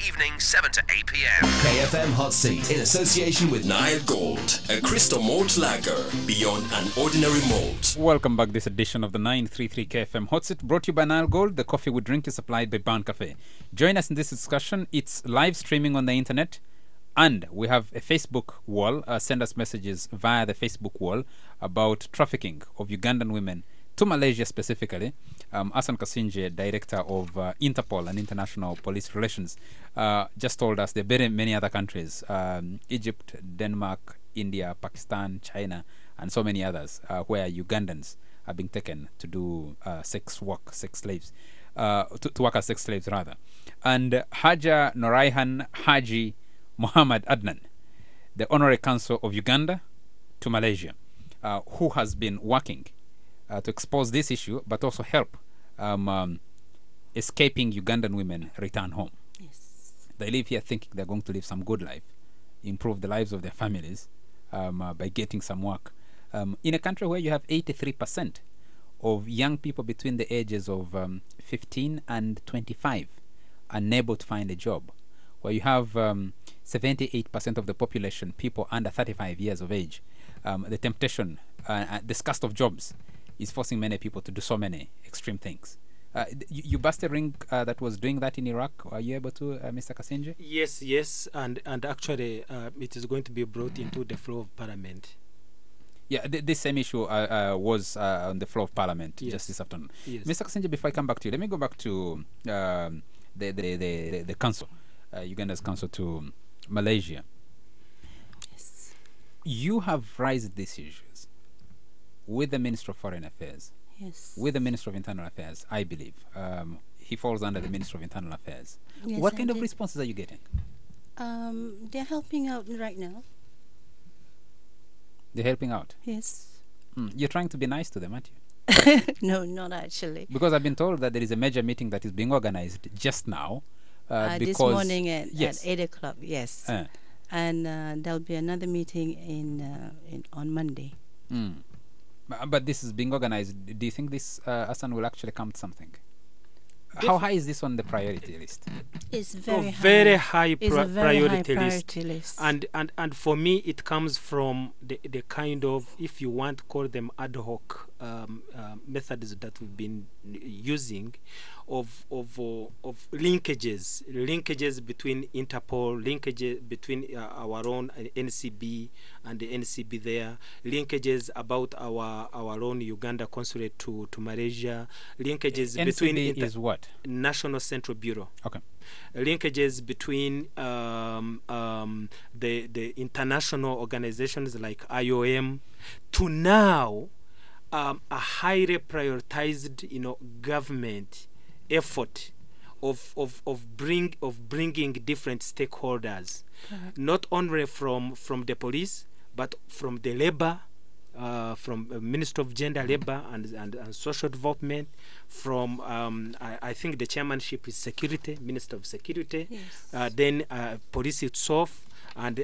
evening 7 to 8 p.m. KFM Hot Seat in association with Nile Gold, a crystal malt lager beyond an ordinary malt. Welcome back. This edition of the 933 KFM Hot Seat brought to you by Nile Gold. The coffee we drink is supplied by Ban Cafe. Join us in this discussion. It's live streaming on the internet. And we have a Facebook wall. Send us messages via the Facebook wall about trafficking of Ugandan women to Malaysia specifically. Asan Kasigye, director of Interpol and International Police Relations, just told us there are very many other countries, Egypt, Denmark, India, Pakistan, China, and so many others, where Ugandans are being taken to do sex slaves, to work as sex slaves rather. And Hajah, Norah, Haji, Muhammad Adnan, the Honorary Consul of Uganda to Malaysia, who has been working to expose this issue, but also help escaping Ugandan women return home. Yes. They live here thinking they're going to live some good life, improve the lives of their families by getting some work. In a country where you have 83% of young people between the ages of 15 and 25 unable to find a job, where you have 78% of the population, people under 35 years of age, the temptation, the disgust of jobs is forcing many people to do so many extreme things. You bust a ring that was doing that in Iraq. Are you able to, Mr. Kasigye? Yes, and actually it is going to be brought into the floor of Parliament. Yeah, this same issue was on the floor of Parliament just this afternoon. Yes. Mr. Kasigye, before I come back to you, let me go back to the council, Uganda's council to Malaysia. Yes. You have raised these issues with the Minister of Foreign Affairs, Yes. with the Minister of Internal Affairs, I believe. He falls under the Minister of Internal Affairs. Yes, What I kind of did. responses are you getting? They're helping out right now. They're helping out. Yes. You're trying to be nice to them, aren't you? No, not actually. Because I've been told that there is a major meeting that is being organized just now. This Because morning at yes. 8 o'clock, yes. Uh, And there'll be another meeting on Monday. But this is being organized. Do you think this Asan will actually come to something? How high is this on the priority list? It's very high. Very high It's a very priority high list. priority list. And for me, it comes from the kind of, if you want to call them ad hoc methods that we've been using, of linkages between Interpol, linkages between our own NCB and the NCB there, linkages about our own Uganda Consulate to Malaysia, linkages between NCB is what? National Central Bureau. Okay. Linkages between the international organizations like IOM to now a highly prioritized government effort of bringing different stakeholders, not only from the police but from the labor, from Minister of Gender, Labor and Social Development, from I think the chairmanship is Security, Minister of Security, Yes. then police itself, and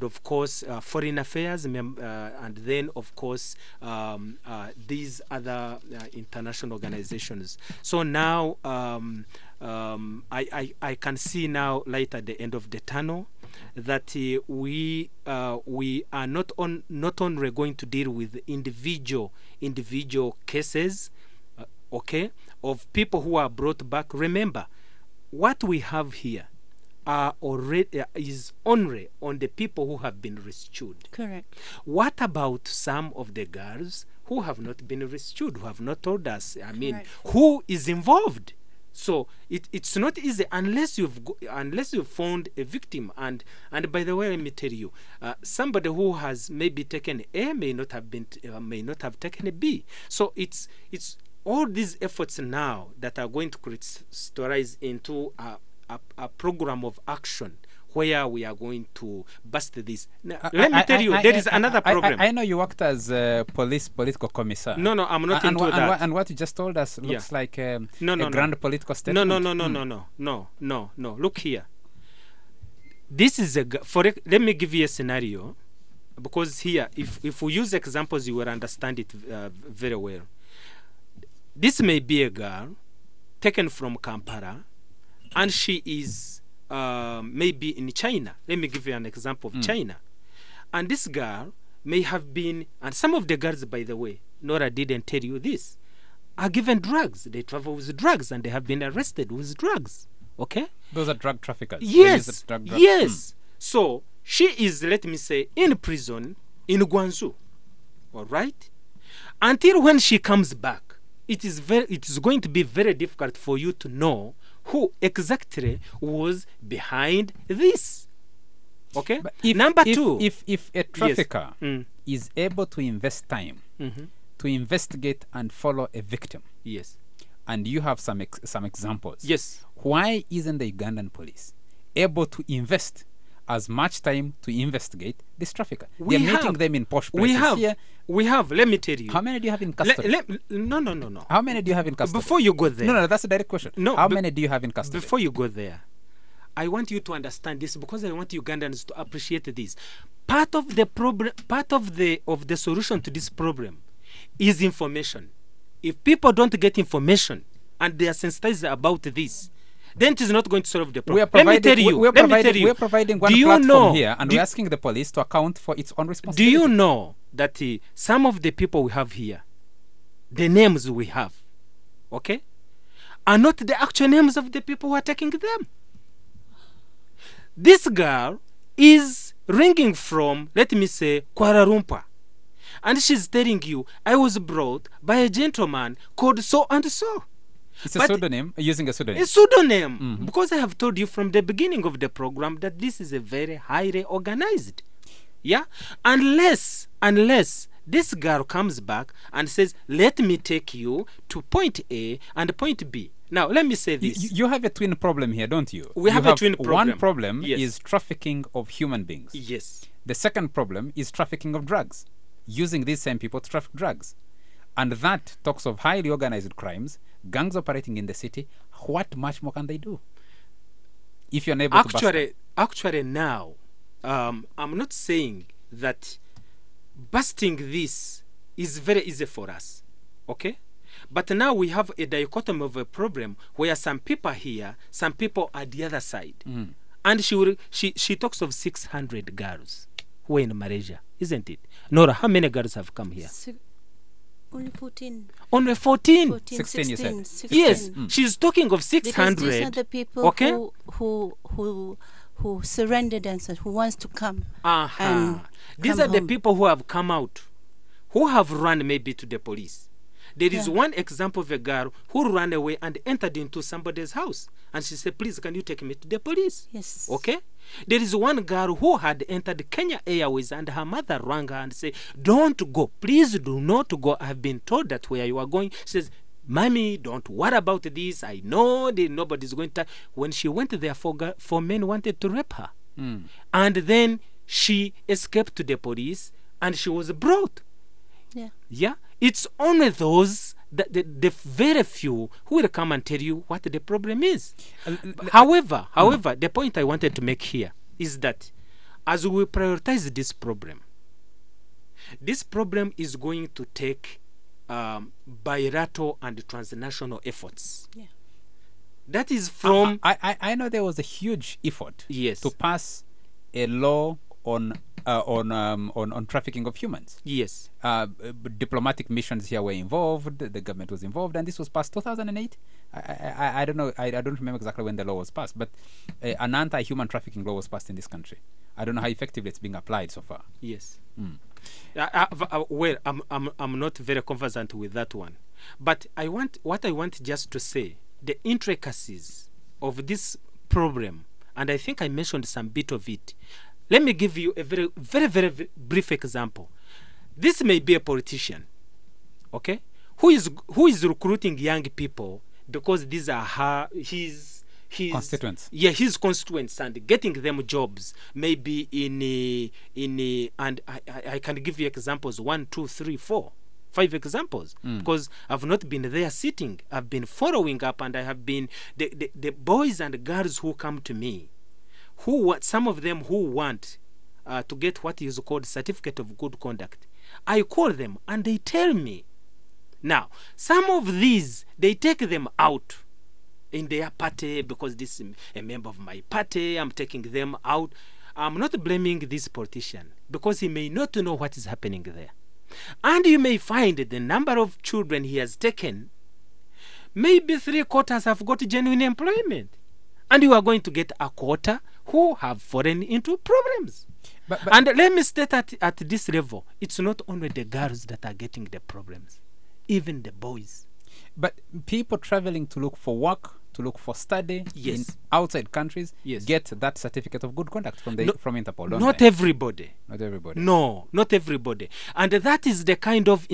of course Foreign Affairs, and then of course these other international organizations. So now I can see now light at the end of the tunnel, that we are not only going to deal with individual cases, okay, of people who are brought back. Remember, what we have here are already is only on the people who have been rescued. Correct. What about some of the girls who have not been rescued, who have not told us? I mean, Correct. who is involved? So it's not easy unless you've found a victim. And by the way, let me tell you, somebody who has maybe taken A may not have taken a B. So it's all these efforts now that are going to crystallize into a program of action where we are going to bust this. Now, let me tell you, there is another program. I know you worked as political commissar. No, I'm not into that. And what you just told us looks like a grand political No. statement. No. Look here. This is let me give you a scenario, because here, if we use examples, you will understand it very well. This may be a girl taken from Kampala, and she is maybe in China. Let me give you an example of China. And this girl may have been, and some of the girls, by the way, Norah didn't tell you this, are given drugs. They travel with drugs and they have been arrested with drugs. Okay? Those are drug traffickers. Yes. Drug. Yes. So she is, let me say, in prison in Guangzhou. All right? Until when she comes back, it is going to be very difficult for you to know who exactly was behind this. Okay? But Number two. If a trafficker Yes. is able to invest time to investigate and follow a victim, Yes. and you have some examples, Yes. why isn't the Ugandan police able to invest as much time to investigate this trafficker? We They're meeting have. them in posh places. We have. Let me tell you. How many do you have in custody? No. How many do you have in custody? Before you go there. No, that's a direct question. No, How many do you have in custody? Before you go there, I want you to understand this because I want Ugandans to appreciate this. Part of the problem, part of the solution to this problem, is information. If people don't get information and they are sensitized about this, then it is not going to solve the problem. We're providing one Do you platform know- here, and do- we're asking the police to account for its own Do responsibility. you know that some of the people we have here, the names we have, okay, are not the actual names of the people who are taking them? This girl is ringing from, let me say, Kuala Lumpur. And she's telling you, I was brought by a gentleman called so and so. It's a But- pseudonym, using a pseudonym. A pseudonym. Because I have told you from the beginning of the program that this is a very highly organized. Yeah? Unless this girl comes back and says, let me take you to point A and point B. Now, let me say this. You have a twin problem here, don't you? We You have a twin One problem. problem Yes. is trafficking of human beings. Yes. The second problem is trafficking of drugs, using these same people to traffic drugs. And that talks of highly organized crimes, gangs operating in the city. What much more can they do? If you're unable to bust them? Actually now, I'm not saying that busting this is very easy for us. Okay? But now we have a dichotomy of a problem where some people are here, some people are the other side. And she talks of 600 girls who are in Malaysia, isn't it? Norah, how many girls have come here? Only 14. Only 14. 14, 16, you said. 16. Yes, she's talking of Because 600. these are the people Okay? who surrendered and said who wants to come. Uh-huh. These come are the home. people who have come out, who have run maybe to the police. There is Yeah. one example of a girl who ran away and entered into somebody's house. And she said, please, can you take me to the police? Yes. Okay? There is one girl who had entered Kenya Airways and her mother rang her and said, don't go. Please do not go. I have been told that where you are going. She says, Mommy, don't worry about this. I know that nobody's going to. When she went there, four men wanted to rape her. And then she escaped to the police and she was brought. Yeah. Yeah, it's only those that the very few who will come and tell you what the problem is. However, the point I wanted to make here is that as we prioritize this problem is going to take bilateral and transnational efforts. Yeah. That is from I know there was a huge effort Yes. to pass a law on trafficking of humans. yes. Diplomatic missions here were involved. The government was involved, and this was passed 2008. I don't know. I don't remember exactly when the law was passed, but an anti-human trafficking law was passed in this country. I don't know how effectively it's being applied so far. Yes. Well, I'm not very conversant with that one, but I want just to say the intricacies of this problem, and I think I mentioned some bit of it. Let me give you a very, very, very brief example. This may be a politician, who is recruiting young people because these are his Constituents. Yeah, his constituents, and getting them jobs. Maybe and I can give you examples 1, 2, 3, 4, 5 examples because I've not been there sitting. I've been following up, and I have been the boys and girls who come to me, some of them who want to get what is called certificate of good conduct. I call them and they tell me. Now, some of these, they take them out in their party because this is a member of my party. I'm taking them out. I'm not blaming this politician because he may not know what is happening there. And you may find the number of children he has taken, maybe 3/4 have got genuine employment. And you are going to get a quarter who have fallen into problems. And let me state at this level, it's not only the girls that are getting the problems, even the boys. But people traveling to look for work, to look for study in outside countries, get that certificate of good conduct from from Interpol, don't Not they? everybody. Not everybody. No, not everybody. And that is the kind of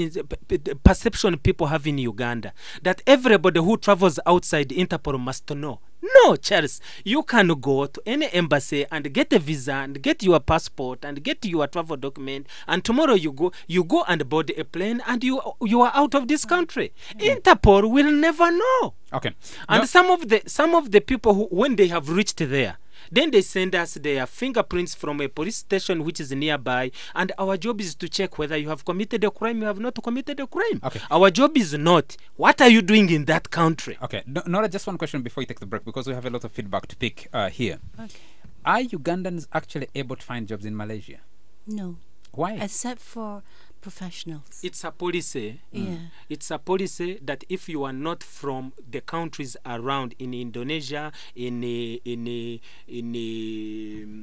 perception people have in Uganda, that everybody who travels outside Interpol must know. No, Charles, you can go to any embassy and get a visa and get your passport and get your travel document, and tomorrow you go and board a plane and you are out of this country. Interpol will never know. Okay. And some of the people who, when they have reached there, then they send us their fingerprints from a police station which is nearby, and our job is to check whether you have committed a crime, you have not committed a crime. Okay. Our job is not, what are you doing in that country? Okay. Norah, just one question before you take the break, because we have a lot of feedback to pick here. Okay. Are Ugandans actually able to find jobs in Malaysia? No. Why? Except for professionals. It's a policy. Yeah. It's a policy that if you are not from the countries around in Indonesia,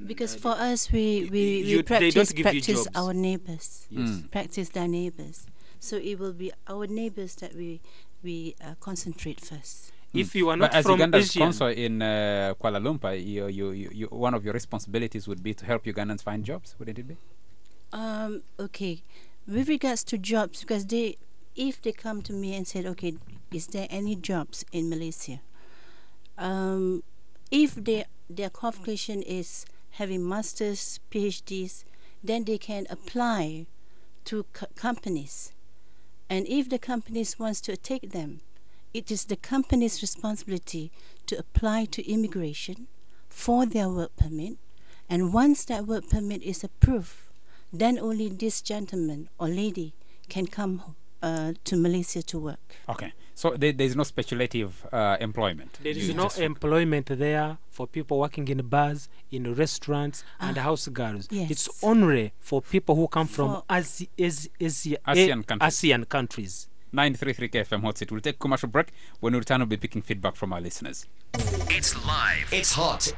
Because for us, we they practice, don't give you jobs. our neighbors. Yes. Practice their neighbors. So it will be our neighbors that we concentrate first. If you are not but as from Uganda's Asia, consul in Kuala Lumpur, you, one of your responsibilities would be to help Ugandans find jobs, wouldn't it be? Okay. With regards to jobs, because if they come to me and said, okay, is there any jobs in Malaysia? If their qualification is having masters, PhDs, then they can apply to companies. And if the companies wants to take them, it is the company's responsibility to apply to immigration for their work permit. And once that work permit is approved, then only this gentleman or lady can come to Malaysia to work. Okay. So there's no speculative employment. there is no employment there for people working in bars, in restaurants, and house girls. Yes. It's only for people who come from ASEAN countries. 933 KFM Hot Seat. We'll take a commercial break. When we return, we'll be picking feedback from our listeners. It's live. It's hot.